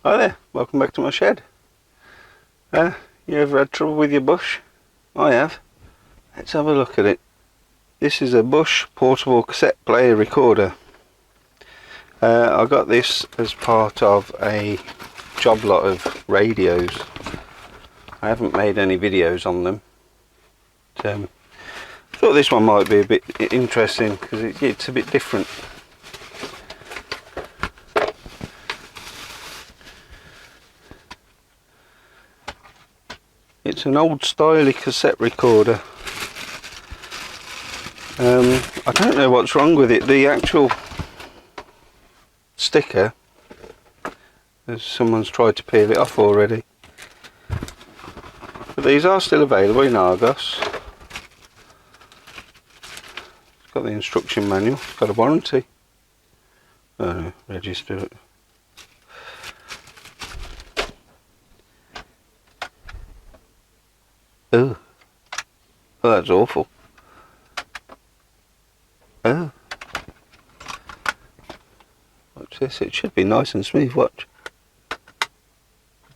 Hi there, welcome back to my shed. You ever had trouble with your bush? I have. Let's have a look at it. This is a Bush portable cassette player recorder. I got this as part of a job lot of radios. I haven't made any videos on them. I thought this one might be a bit interesting because it's a bit different. It's an old styly cassette recorder. I don't know what's wrong with it. The actual sticker, someone's tried to peel it off already. But these are still available in Argos. It's got the instruction manual, it's got a warranty. Oh no, register it. Oh, that's awful. Oh, watch this, it should be nice and smooth, watch.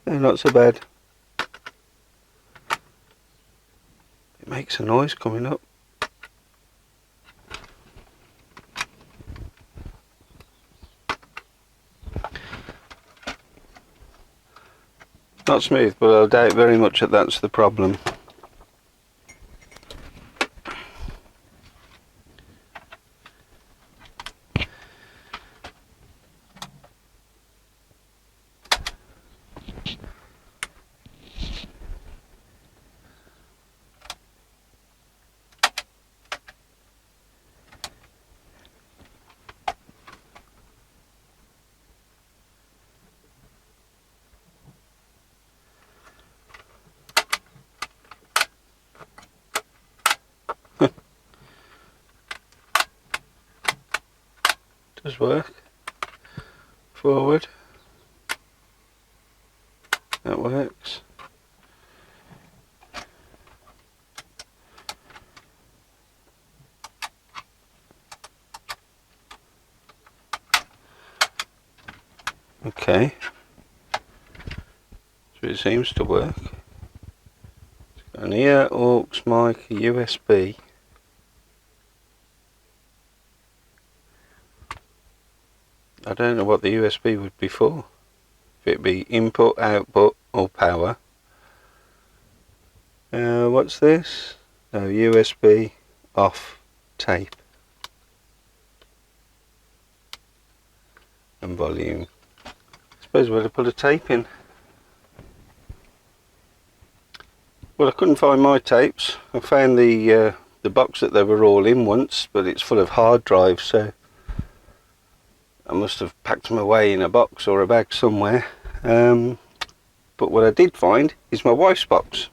No, not so bad. It makes a noise coming up. Not smooth, but I doubt very much that that's the problem. Does work. Forward. That works. Okay. So it seems to work. It's got an ear, aux mic, a USB. I don't know what the USB would be for. If it'd be input, output, or power. What's this? No, USB off tape. And volume. I suppose we'll put a tape in. Well, I couldn't find my tapes. I found the box that they were all in once, but it's full of hard drives, so I must have packed them away in a box or a bag somewhere. But what I did find is my wife's box,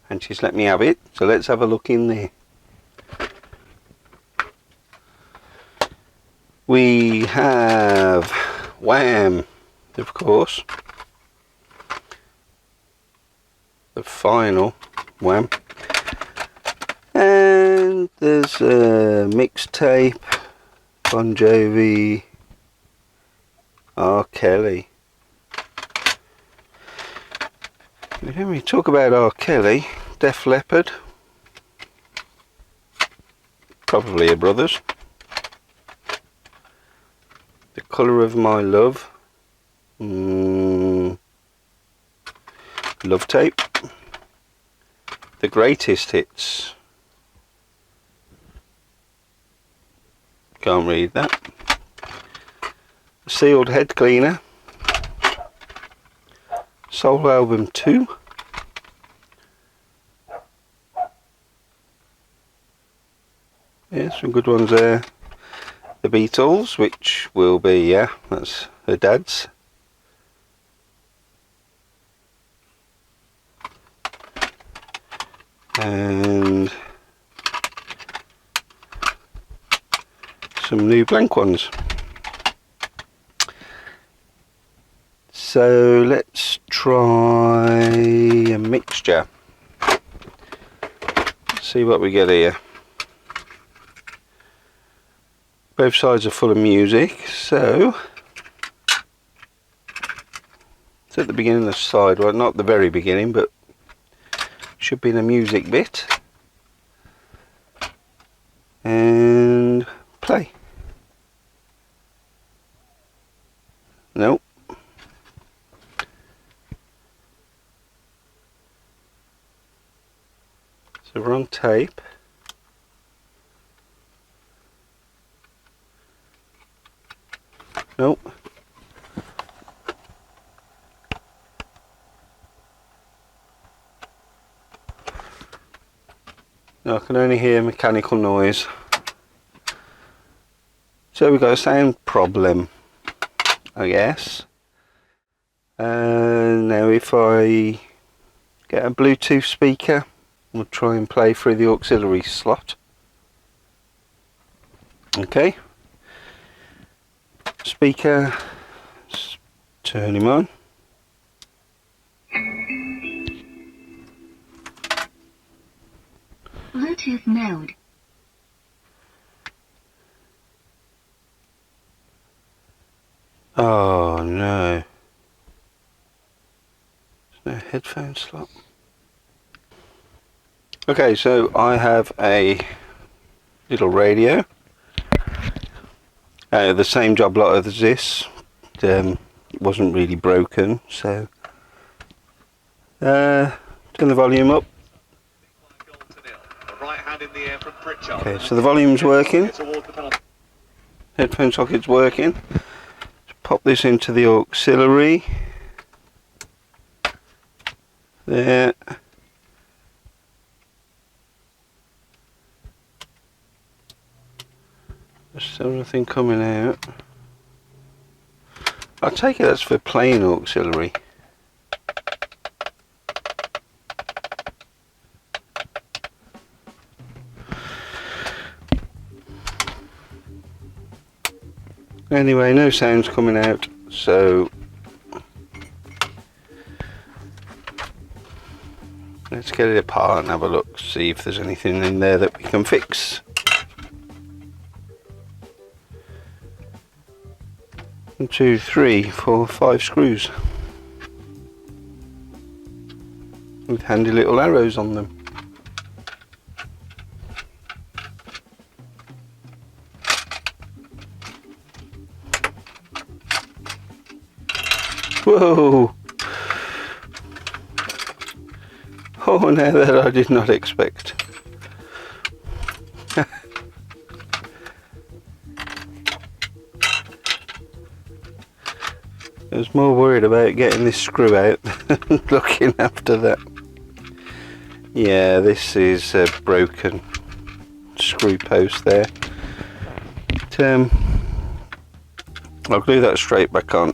and she's let me have it, so let's have a look in there. We have Wham, of course, the final Wham, and there's a mixtape, Bon Jovi, R. Kelly. When we talk about R. Kelly, Def Leppard, probably a brothers. The Colour of My Love, love tape. The Greatest Hits, can't read that. Sealed Head Cleaner, Soul Album 2, yeah, some good ones there. The Beatles, which will be, yeah, that's her dad's. And some new blank ones. So let's try a mixture. See what we get here. Both sides are full of music, so at the beginning of the side, well not the very beginning, but should be the music bit. And play. Nope. So we're on tape. Nope. No, I can only hear mechanical noise. So we've got a sound problem, I guess. Now if I get a Bluetooth speaker, we'll try and play through the auxiliary slot. Okay. Speaker, let's turn him on. Bluetooth mode. Oh no. There's no headphone slot. Okay, so I have a little radio. The same job lot as this. It wasn't really broken, so turn the volume up. Okay, so the volume's working. Headphone socket's working. Just pop this into the auxiliary. There. Just everything coming out. I take it that's for playing auxiliary. Anyway, no sounds coming out, so let's get it apart and have a look, see if there's anything in there that we can fix. 1, 2, 3, 4, 5 screws with handy little arrows on them. Whoa! Oh, now that I did not expect. I was more worried about getting this screw out than looking after that. Yeah, this is a broken screw post there. But, I'll glue that straight back on.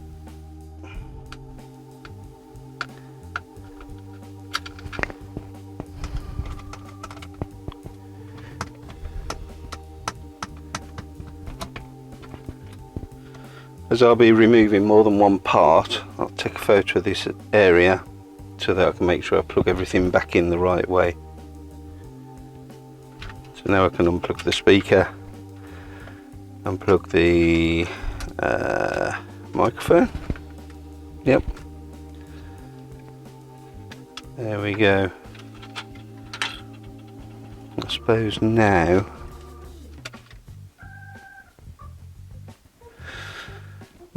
As I'll be removing more than one part, I'll take a photo of this area so that I can make sure I plug everything back in the right way. So now I can unplug the speaker, unplug the microphone. Yep. There we go. I suppose now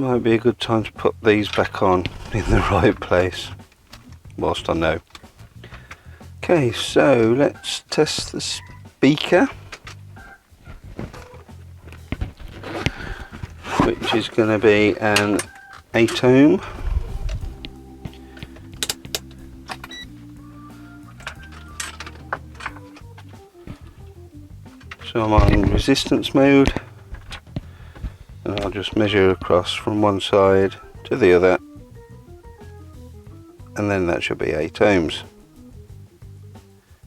might be a good time to put these back on in the right place whilst I know. Okay, so let's test the speaker, which is going to be an 8 ohm. So I'm on resistance mode. And I'll just measure across from one side to the other, and then that should be 8 ohms.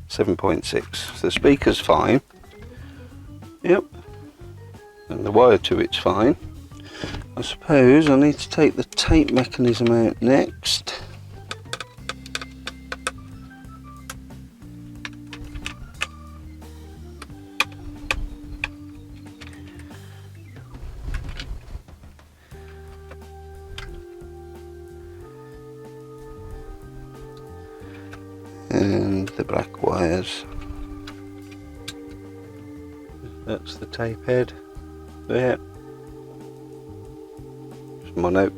7.6. The speaker's fine. Yep. And the wire to it's fine. I suppose I need to take the tape mechanism out next. the black wires. That's the tape head there. It's mono.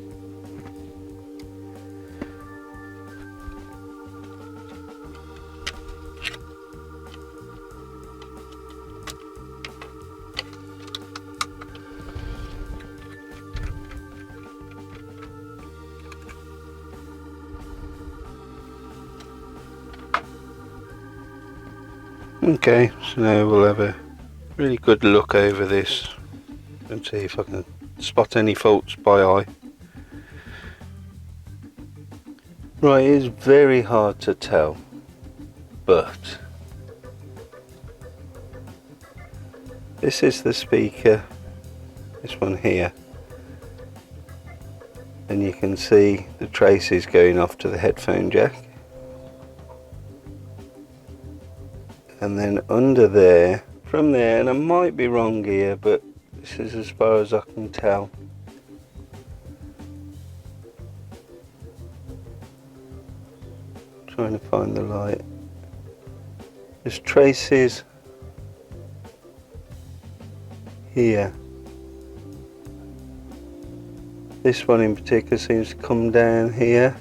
Okay, so now we'll have a really good look over this and see if I can spot any faults by eye. Right, it is very hard to tell, but this is the speaker, this one here, and you can see the traces going off to the headphone jack. And then under there, from there, and I might be wrong here, but this is as far as I can tell. Trying to find the light. There's traces here. This one in particular seems to come down here,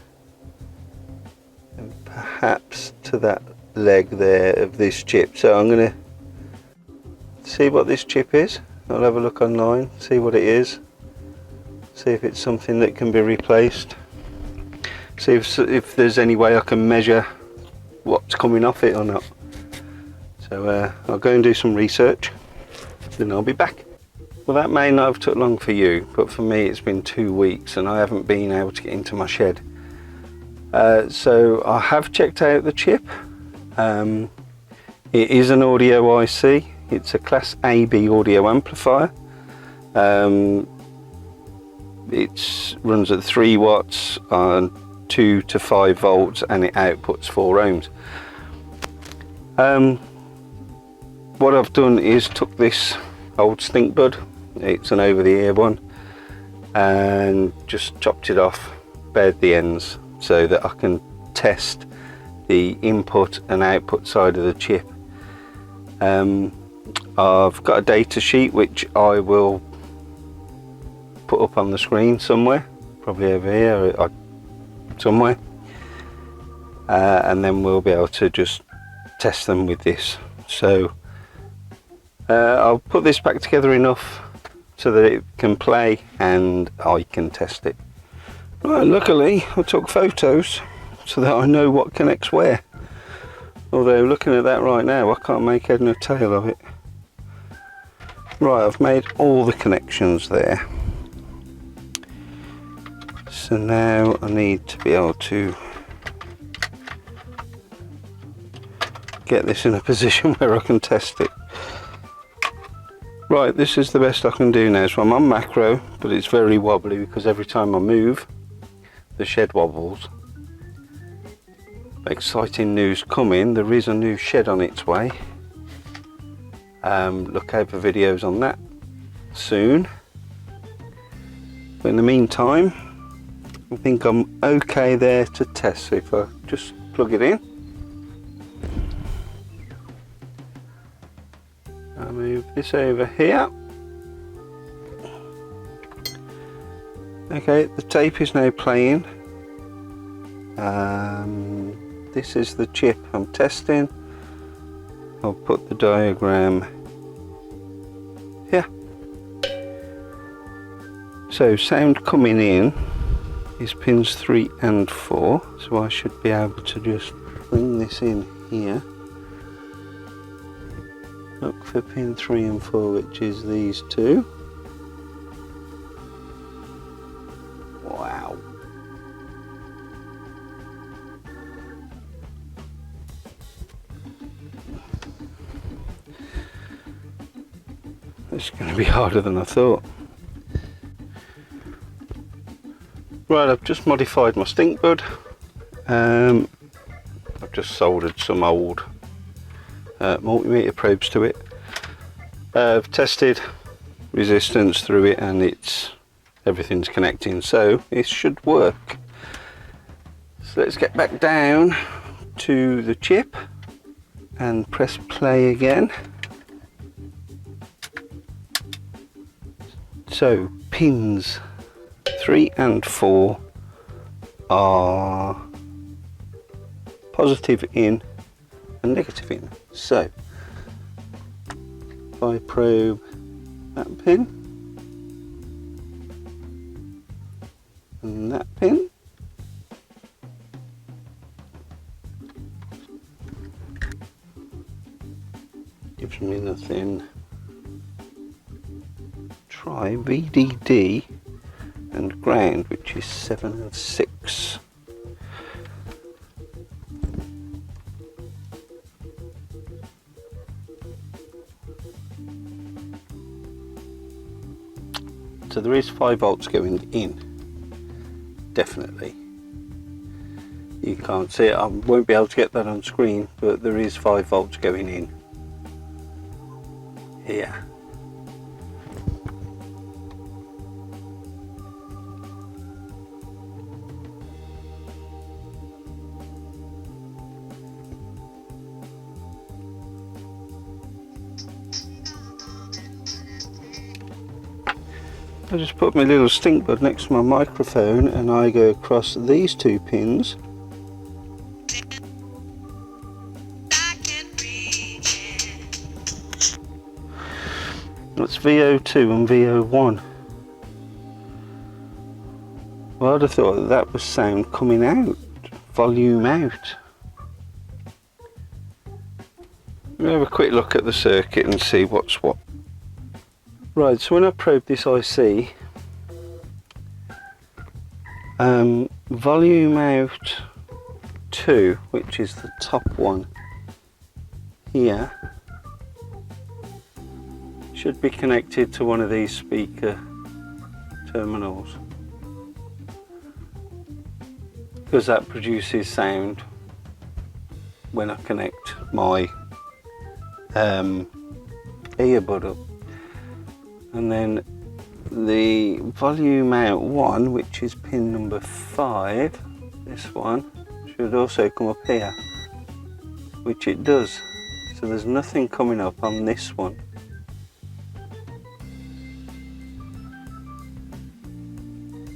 and perhaps to that leg there of this chip. So I'm going to see what this chip is. I'll have a look online, see what it is, see if it's something that can be replaced, see if there's any way I can measure what's coming off it or not. So I'll go and do some research, then I'll be back. Well, that may not have took long for you, but for me it's been 2 weeks and I haven't been able to get into my shed. So I have checked out the chip. It is an audio IC. It's a class AB audio amplifier. It runs at 3 watts on 2 to 5 volts and it outputs 4 ohms. What I've done is took this old stink bud, it's an over the ear one, and just chopped it off, bared the ends so that I can test the input and output side of the chip. I've got a data sheet which I will put up on the screen somewhere, probably over here or somewhere, and then we'll be able to just test them with this. So I'll put this back together enough so that it can play and I can test it. Right, luckily I took photos so that I know what connects where. Although looking at that right now, I can't make head nor tail of it. Right, I've made all the connections there. So now I need to be able to get this in a position where I can test it. Right, this is the best I can do now. So I'm on macro, but it's very wobbly because every time I move, the shed wobbles. Exciting news coming, there is a new shed on its way. Look out for videos on that soon. But in the meantime, I think I'm okay there to test. So if I just plug it in, I'll move this over here. Okay, the tape is now playing. This is the chip I'm testing. I'll put the diagram here. So sound coming in is pins 3 and 4, so I should be able to just bring this in here. Look for pin 3 and 4, which is these two. Wow. It's going to be harder than I thought. Right, I've just modified my stink bud. I've just soldered some old multimeter probes to it. I've tested resistance through it and everything's connecting, so it should work. So let's get back down to the chip and press play again. So pins 3 and 4 are positive in and negative in. So if I probe that pin and that pin, gives me nothing. Try VDD and ground, which is 7 and 6. So there is 5 volts going in, definitely. You can't see it, I won't be able to get that on screen, but there is 5 volts going in here. I just put my little stink bud next to my microphone and I go across these 2 pins. That's VO2 and VO1. Well, I'd have thought that was sound coming out, volume out. We'll have a quick look at the circuit and see what's what. Right, so when I probe this IC, volume out 2, which is the top one here, should be connected to one of these speaker terminals, because that produces sound when I connect my earbud up. And then the volume out 1, which is pin number 5, this one, should also come up here, which it does. So there's nothing coming up on this one.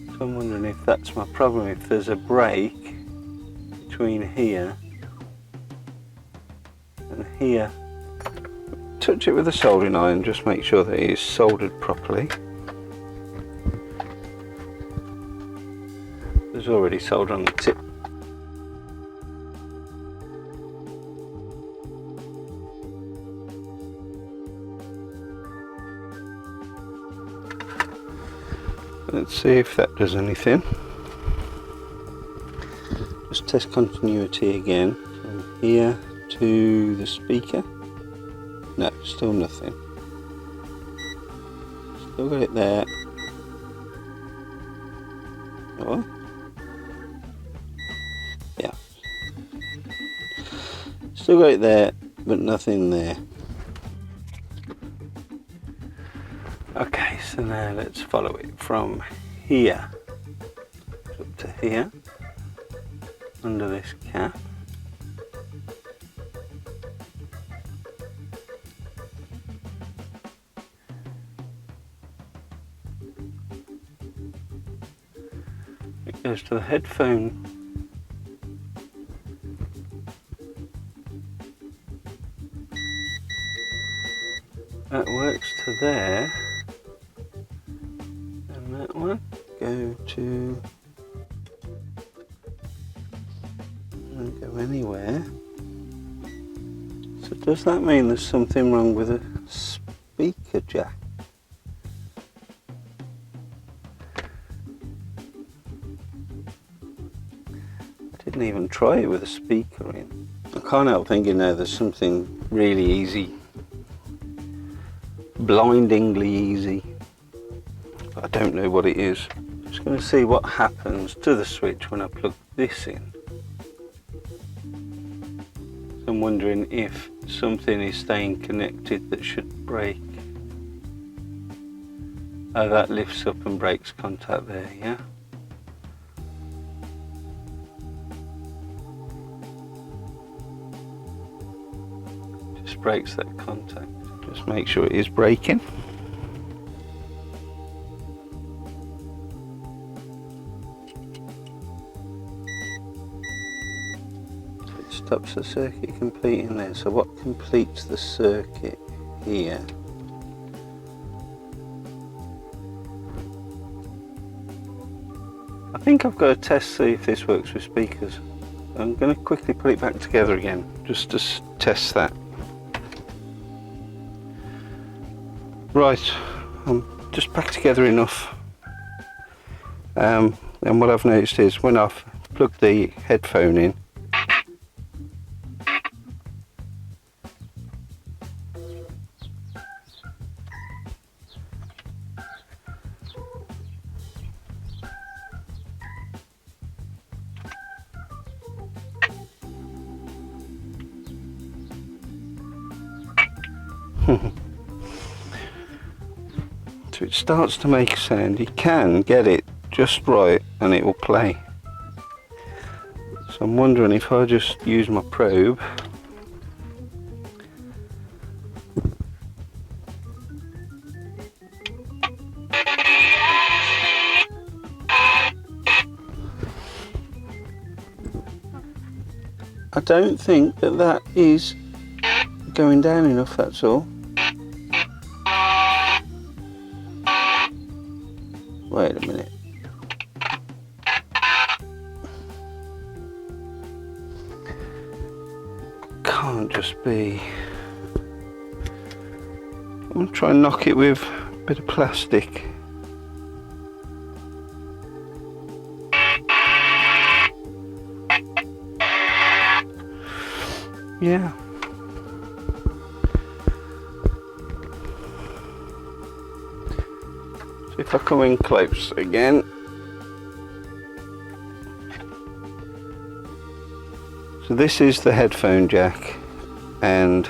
So I'm wondering if that's my problem, if there's a break between here and here. Touch it with a soldering iron, just make sure that it is soldered properly. There's already solder on the tip. Let's see if that does anything. Just test continuity again from here to the speaker. No, still nothing. Still got it there. Oh. Yeah. Still got it there, but nothing there. Okay, so now let's follow it from here up to here, under this cap. It goes to the headphone. That works to there. And that one go to, don't go anywhere. So does that mean there's something wrong with a speaker jack? Didn't even try it with a speaker in. I can't help thinking now there's something really easy, blindingly easy. But I don't know what it is. Just going to see what happens to the switch when I plug this in. So I'm wondering if something is staying connected that should break. Oh, that lifts up and breaks contact there, yeah? breaks that contact. Just make sure it is breaking. It stops the circuit completing there. So what completes the circuit here? I think I've got to test, see if this works with speakers. I'm going to quickly put it back together again, just to test that. Right, I'm just back together enough. And what I've noticed is when I've plugged the headphone in, so it starts to make a sound. You can get it just right and it will play. So I'm wondering if I just use my probe. I don't think that is going down enough, that's all. Wait a minute. Can't just be. I'm going to try and knock it with a bit of plastic. Yeah. So if I come in close again. So this is the headphone jack, and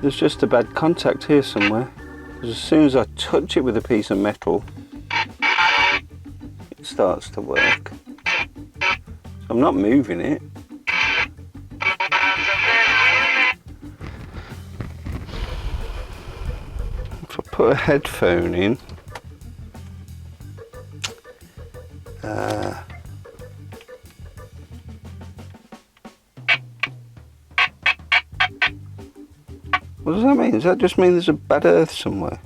there's just a bad contact here somewhere, because as soon as I touch it with a piece of metal, it starts to work. So I'm not moving it. If I put a headphone in, what does that mean? Does that just mean there's a bad earth somewhere?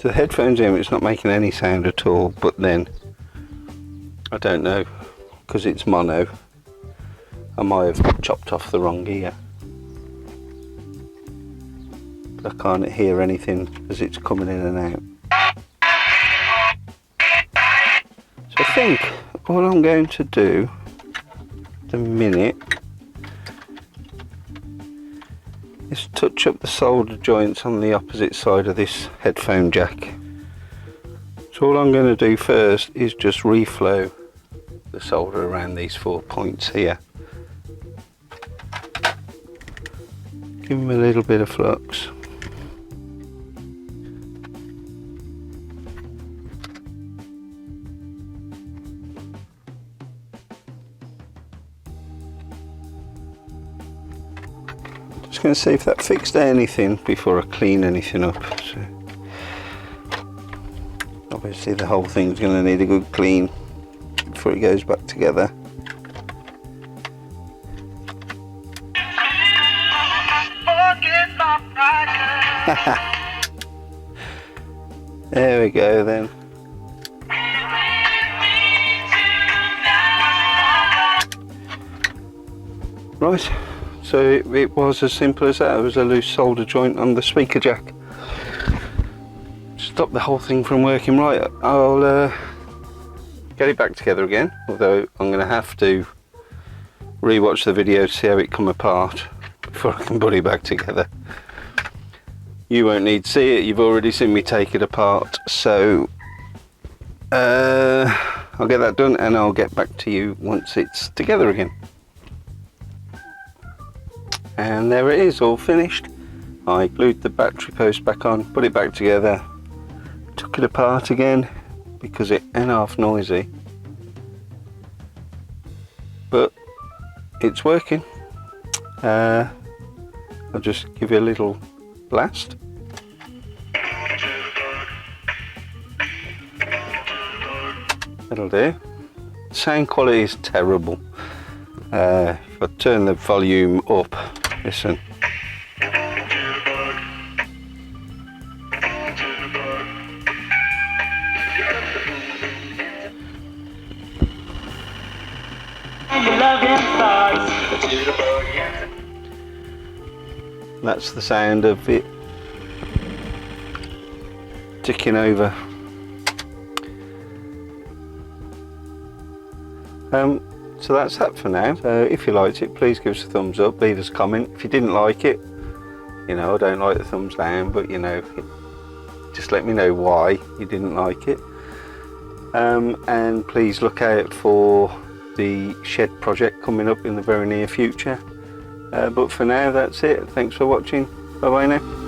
The headphones in, it's not making any sound at all, but then I don't know, because it's mono, I might have chopped off the wrong ear. But I can't hear anything as it's coming in and out. So I think what I'm going to do the minute is touch up the solder joints on the opposite side of this headphone jack. So all I'm going to do first is just reflow the solder around these 4 points here. Give them a little bit of flux. Just going to see if that fixed anything before I clean anything up. So obviously the whole thing's going to need a good clean before it goes back together. There we go then. Right, so it was as simple as that. It was a loose solder joint on the speaker jack. Stop the whole thing from working right. I'll get it back together again, although I'm going to have to re-watch the video to see how it come apart before I can put it back together. You won't need to see it, you've already seen me take it apart, so I'll get that done and I'll get back to you once it's together again. And there it is, all finished. I glued the battery post back on, put it back together, took it apart again because it ain't half noisy. it's working. I'll just give you a little blast. That'll do. Sound quality is terrible. If I turn the volume up, listen. That's the sound of it ticking over. So that's that for now. So if you liked it, please give us a thumbs up, leave us a comment. If you didn't like it, you know, I don't like the thumbs down, but you know, just let me know why you didn't like it. And please look out for the shed project coming up in the very near future. But for now, that's it. Thanks for watching. Bye bye now.